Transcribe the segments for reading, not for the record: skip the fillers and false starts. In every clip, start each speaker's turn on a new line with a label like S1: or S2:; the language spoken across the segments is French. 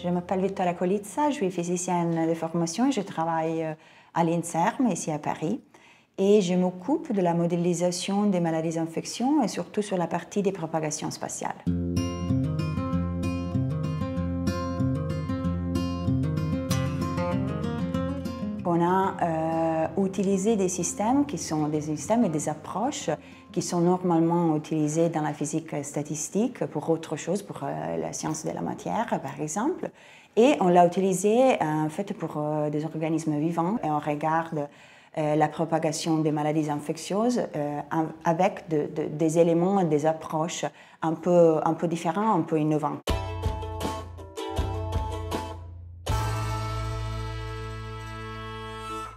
S1: Je m'appelle Vittoria Colizza, je suis physicienne de formation et je travaille à l'INSERM, ici à Paris. Et je m'occupe de la modélisation des maladies infectieuses et surtout sur la partie des propagations spatiales. On a utilisé des systèmes qui sont des systèmes et des approches qui sont normalement utilisés dans la physique statistique pour autre chose, pour la science de la matière par exemple. Et on l'a utilisé en fait pour des organismes vivants et on regarde la propagation des maladies infectieuses avec des éléments et des approches un peu différents, un peu innovants.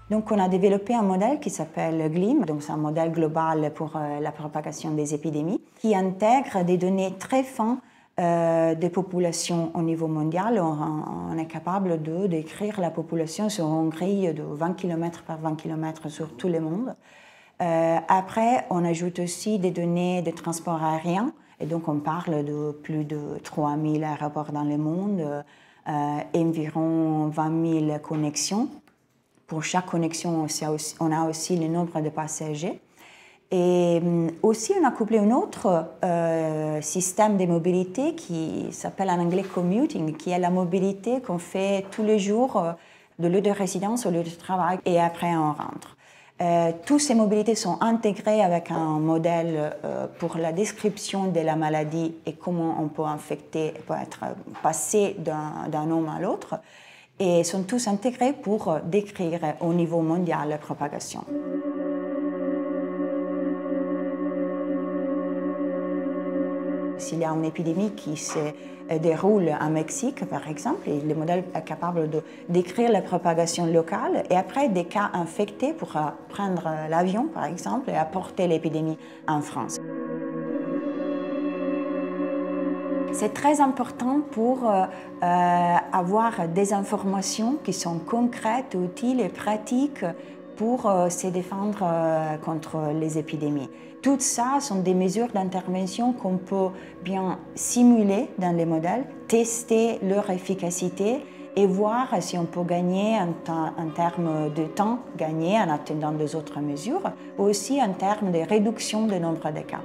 S1: Donc on a développé un modèle qui s'appelle GLIM, donc c'est un modèle global pour la propagation des épidémies, qui intègre des données très fines des populations au niveau mondial. On est capable de décrire la population sur une grille de 20 km par 20 km sur tout le monde. Après, on ajoute aussi des données de transport aérien, et donc on parle de plus de 3000 aéroports dans le monde, environ 20 000 connexions. Pour chaque connexion, on a aussi le nombre de passagers. Et aussi, on a couplé un autre système de mobilité qui s'appelle en anglais commuting, qui est la mobilité qu'on fait tous les jours de lieu de résidence au lieu de travail et après on rentre. Toutes ces mobilités sont intégrées avec un modèle pour la description de la maladie et comment on peut infecter, peut être passé d'un homme à l'autre. Et sont tous intégrés pour décrire au niveau mondial la propagation. S'il y a une épidémie qui se déroule en Mexique, par exemple, le modèle est capable de décrire la propagation locale et après des cas infectés pour prendre l'avion, par exemple, et apporter l'épidémie en France. C'est très important pour avoir des informations qui sont concrètes, utiles et pratiques pour se défendre contre les épidémies. Tout ça sont des mesures d'intervention qu'on peut bien simuler dans les modèles, tester leur efficacité et voir si on peut gagner en termes de temps gagné en attendant des autres mesures, ou aussi en termes de réduction du nombre de cas.